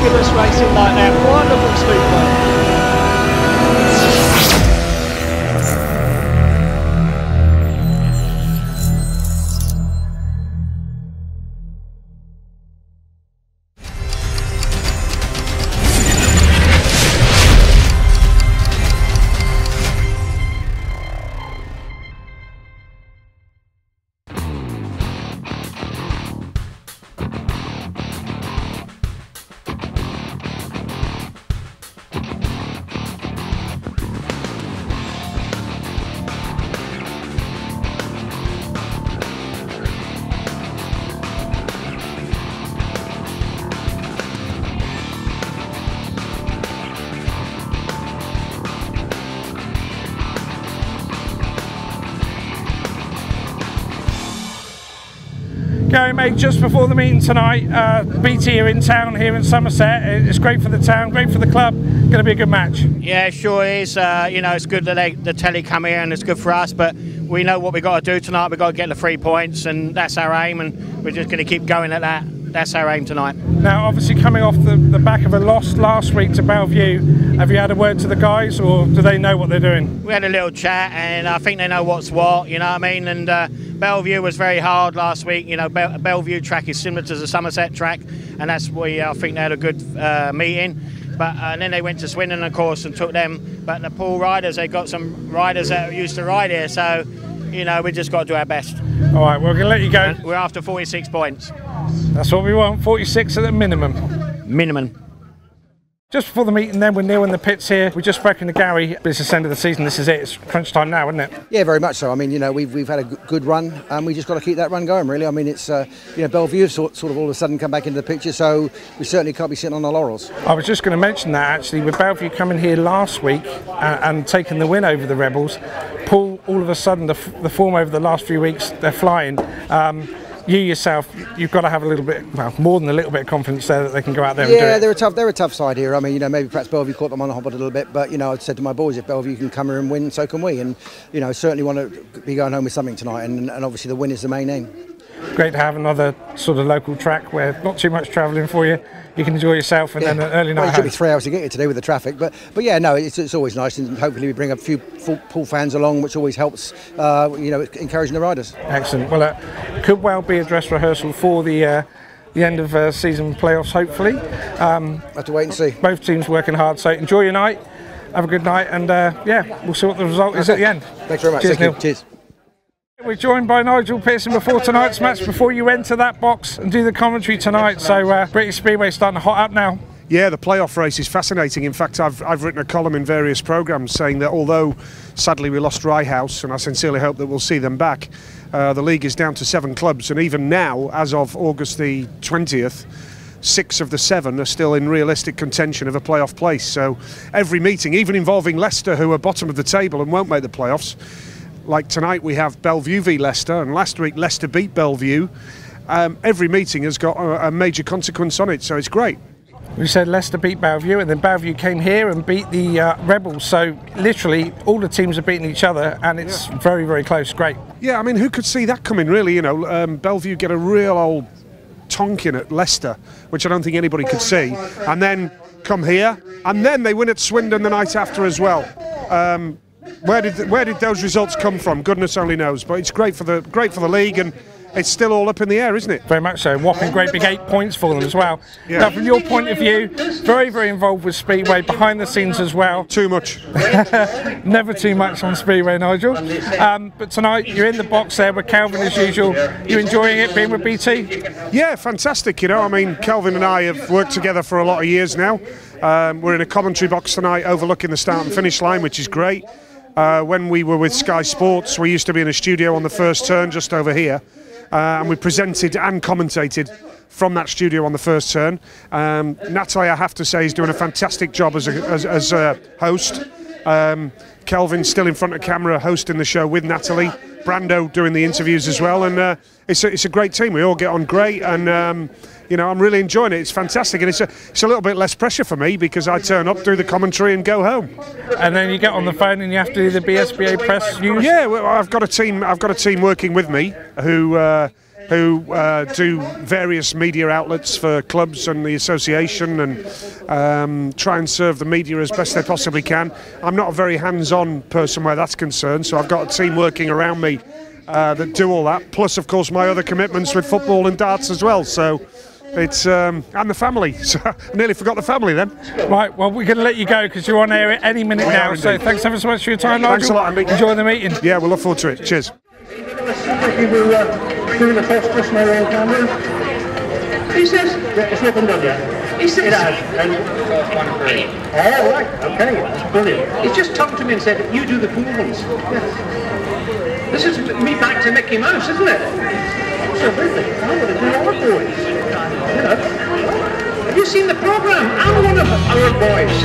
fabulous racing like that. Wonderful speedway. Gary, mate, just before the meeting tonight, BT are in town here in Somerset. It's great for the town, great for the club. Going to be a good match. Yeah, it sure is. You know, it's good that the telly come here and it's good for us, but we know what we've got to do tonight. We've got to get the 3 points, and that's our aim, and we're just going to keep going at that. That's our aim tonight. Now, obviously coming off the back of a loss last week to Bellevue, have you had a word to the guys, or do they know what they're doing? We had a little chat, and I think they know what's what, you know what I mean? And Bellevue was very hard last week. You know, Bellevue track is similar to the Somerset track, and that's where I think they had a good meeting. But and then they went to Swindon, of course, and took them. But the Poole riders, they got some riders that used to ride here, so you know we just got to do our best. All right, we're going to let you go. And we're after 46 points. That's what we want, 46 at the minimum. Minimum. Just before the meeting then, we're near in the pits here. We've just spoken to Gary. It's the end of the season, this is it. It's crunch time now, isn't it? Yeah, very much so. I mean, you know, we've had a good run, and we just got to keep that run going, really. I mean, it's, you know, Bellevue sort of all of a sudden come back into the picture, so we certainly can't be sitting on our laurels. I was just going to mention that, actually, with Bellevue coming here last week and taking the win over the Rebels, Poole, all of a sudden, the form over the last few weeks, they're flying. You yourself, you've got to have a little bit, well, more than a little bit of confidence there that they can go out there and do it. Yeah, they're a tough side here. I mean, you know, maybe perhaps Bellevue caught them on the hop a little bit, but, you know, I said to my boys, if Bellevue can come here and win, so can we. And, you know, certainly want to be going home with something tonight, and obviously the win is the main aim. Great to have another sort of local track where not too much travelling for you. You can enjoy yourself and then an early night. Well, it took me 3 hours to get here today with the traffic, but yeah, no, it's always nice, and hopefully we bring a few Poole fans along, which always helps, you know, encouraging the riders. Excellent. Well, could well be a dress rehearsal for the end of season playoffs, hopefully. Have to wait and see. Both teams working hard, so enjoy your night, have a good night, and yeah, we'll see what the result is at the end. Thanks very much. Cheers, Neil. Cheers. We're joined by Nigel Pearson before tonight's match, before you enter that box and do the commentary tonight. So British Speedway starting to hot up now. Yeah, the playoff race is fascinating. In fact, I've written a column in various programmes saying that although sadly we lost Ryehouse, and I sincerely hope that we'll see them back, the league is down to 7 clubs, and even now, as of August the 20th, 6 of the 7 are still in realistic contention of a playoff place. So every meeting, even involving Leicester, who are bottom of the table and won't make the playoffs, like tonight we have Bellevue v Leicester, and last week Leicester beat Bellevue. Every meeting has got a major consequence on it, so it's great. We said Leicester beat Bellevue, and then Bellevue came here and beat the Rebels, so literally all the teams are beating each other, and it's very, very close. Great. Yeah, I mean, who could see that coming, really? You know, Bellevue get a real old tonking at Leicester, which I don't think anybody could see, and then come here, and then they win at Swindon the night after as well. Where did those results come from? Goodness only knows. But it's great for the league, and it's still all up in the air, isn't it? Very much so. Whopping great big 8 points for them as well. Yeah. Now, from your point of view, very, very involved with Speedway, behind the scenes as well. Too much. Never too much on Speedway, Nigel. But tonight, you're in the box there with Kelvin as usual. You enjoying it, being with BT? Yeah, fantastic. You know, I mean, Kelvin and I have worked together for a lot of years now. We're in a commentary box tonight overlooking the start and finish line, which is great. When we were with Sky Sports, we used to be in a studio on the first turn just over here, and we presented and commentated from that studio on the first turn. Natalie, I have to say, is doing a fantastic job as a host. Kelvin's still in front of camera hosting the show with Natalie. Brando doing the interviews as well, and it's a great team. We all get on great, and you know, I'm really enjoying it. It's fantastic, and it's a little bit less pressure for me because I turn up, do the commentary, and go home. And then you get on the phone and you have to do the BSBA press news. Yeah, well, I've got a team working with me who who do various media outlets for clubs and the association, and try and serve the media as best they possibly can. I'm not a very hands-on person where that's concerned, so I've got a team working around me that do all that, plus of course my other commitments with football and darts as well. So it's and the family. So I nearly forgot the family then. Right, well, we're going to let you go because you're on air at any minute now. So thanks ever so much for your time, Nigel. Thanks a lot, Andy. Enjoy the meeting. Yeah, we'll look forward to it. Cheers. Doing the first Christmas on camera. He says, yeah, it's not been done yet. He says, it has. And oh, right, okay, that's brilliant. He's just talked to me and said, you do the cool ones. Yes. This is me back to Mickey Mouse, isn't it? Absolutely. I want to do all the boys. You know. Have you seen the programme? I'm one of our boys.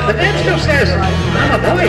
the dad still says, I'm a boy.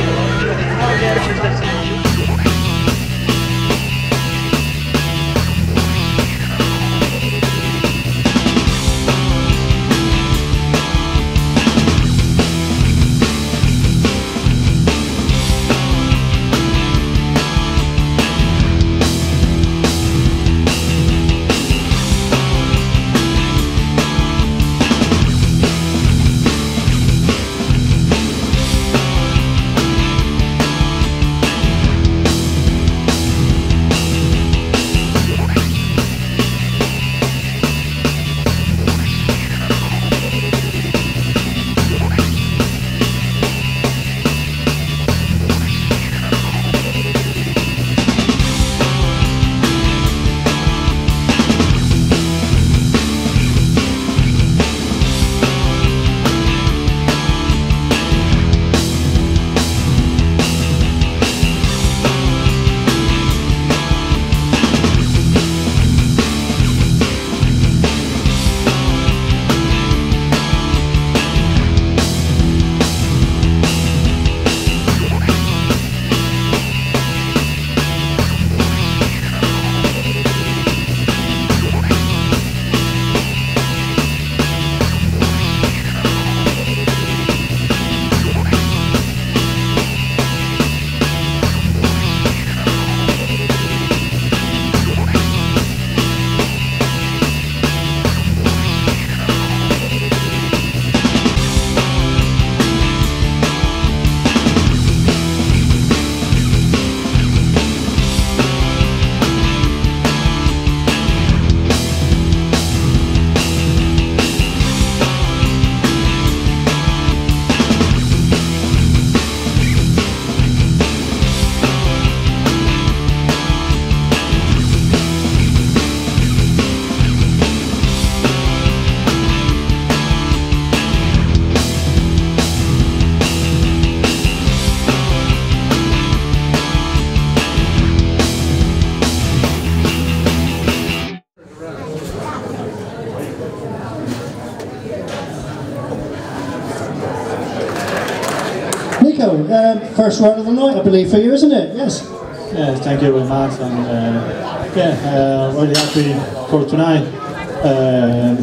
First ride of the night, I believe, for you, isn't it? Yes. Yeah, thank you very much, and really happy for tonight.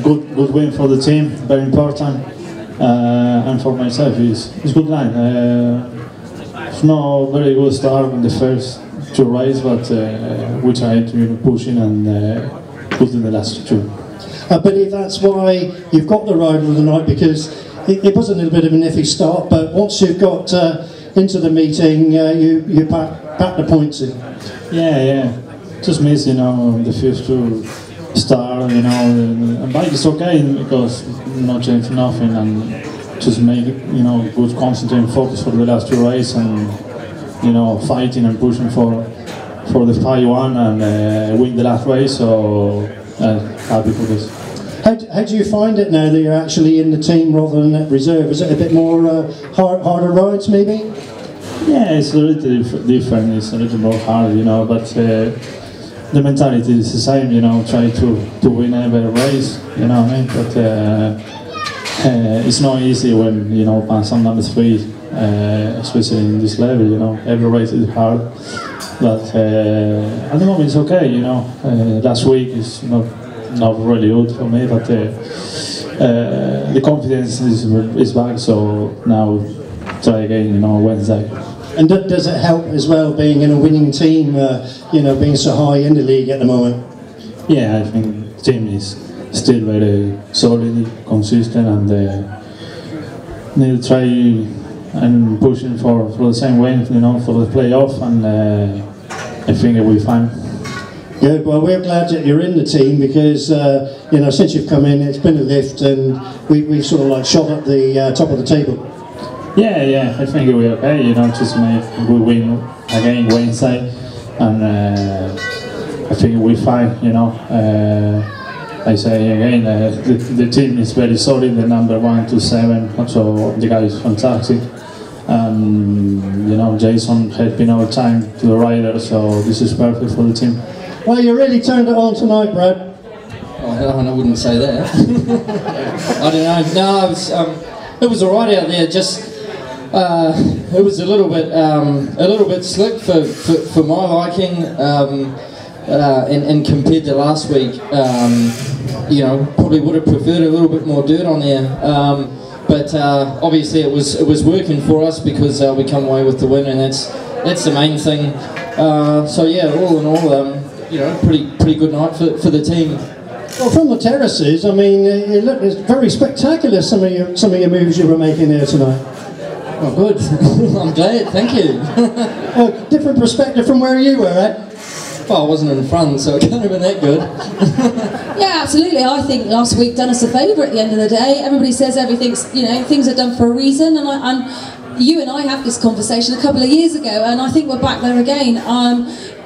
Good win for the team, very important, and for myself, it's good night. It's not a very good start in the first two rides, but we tried to push in and put in the last two. I believe that's why you've got the ride of the night, because it was a little bit of an iffy start, but once you've got into the meeting, you back the points in. Yeah. Just miss, the first two start, and bike is okay because not changing nothing, and just make, good concentrate and focus for the last two races, and, fighting and pushing for the 5-1 and win the last race, so happy for this. How do you find it now that you're actually in the team rather than at reserve? Is it a bit more harder rides, maybe? Yeah, it's a little different. It's a little more hard, but the mentality is the same. Try to win every race. But it's not easy when pass on number 3, especially in this level. Every race is hard. But at the moment it's okay. Last week is not really good for me, but the confidence is back, so now try again, Wednesday. And does it help as well being in a winning team, being so high in the league at the moment? Yeah, I think the team is still very solid, consistent, and they'll try and pushing for the same way, you know, for the playoff, and I think it will be fine. Good. Well, we're glad that you're in the team because you know, since you've come in, it's been a lift, and we sort of like shot at the top of the table. Yeah, I think we're okay. You know, just we win again Wednesday, and I think we're fine. You know. I say again, the team is very solid, the number 1 to 7, so the guy is fantastic. You know, Jason helping our time to the rider, so this is perfect for the team. Well, you really turned it on tonight, Brad. Oh, I wouldn't say that. I don't know. No, it was alright out there. Just it was a little bit slick for my liking. And compared to last week, you know, probably would have preferred a little bit more dirt on there. But obviously it was working for us because we come away with the win, and that's the main thing. So yeah, all in all, you know, pretty good night for the team. Well, from the terraces, I mean, it's very spectacular. Some of your moves you were making there tonight. Oh, good. I'm glad. Thank you. Different perspective from where you were at. Well, I wasn't in front, so it can't have been that good. Yeah, absolutely. I think last week done us a favour at the end of the day. Everybody says everything's, you know, things are done for a reason, and you and I had this conversation a couple of years ago, and I think we're back there again.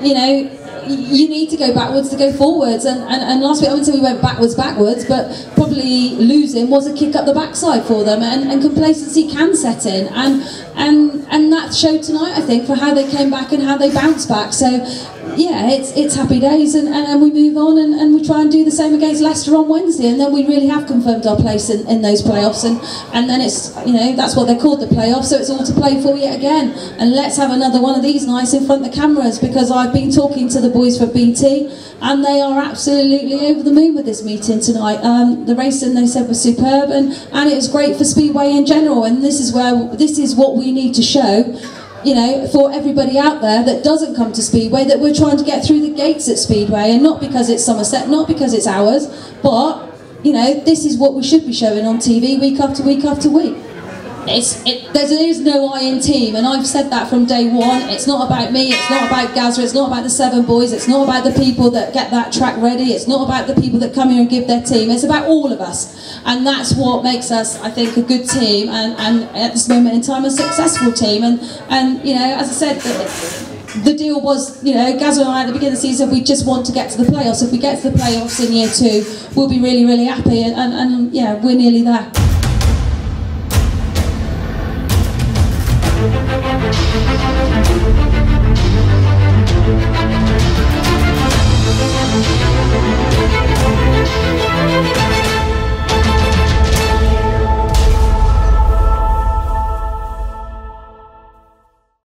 You know, you need to go backwards to go forwards, and last week I wouldn't say we went backwards, but probably losing was a kick up the backside for them, and complacency can set in, and that showed tonight, I think, for how they came back and how they bounced back. So yeah, it's happy days, and we move on, and we try and do the same against Leicester on Wednesday, and then we really have confirmed our place in those playoffs, and then it's, you know, that's what they're called, the playoffs, so it's all to play for yet again, and let's have another one of these nights in front of the cameras, because I've been talking to the boys for BT, and they are absolutely over the moon with this meeting tonight. The racing, they said, was superb, and it was great for Speedway in general, and this is what we need to show, you know, for everybody out there that doesn't come to Speedway, that we're trying to get through the gates at Speedway, and not because it's Somerset, not because it's ours, but, you know, this is what we should be showing on TV week after week after week. There is no I in team, and I've said that from day one. It's not about me, it's not about Gazza, it's not about the 7 boys, it's not about the people that get that track ready, it's not about the people that come here and give their team, it's about all of us. And that's what makes us, I think, a good team, and at this moment in time, a successful team. And you know, as I said, the deal was, you know, Gazza and I at the beginning of the season, we just want to get to the playoffs. If we get to the playoffs in year 2, we'll be really, really happy, and yeah, we're nearly there.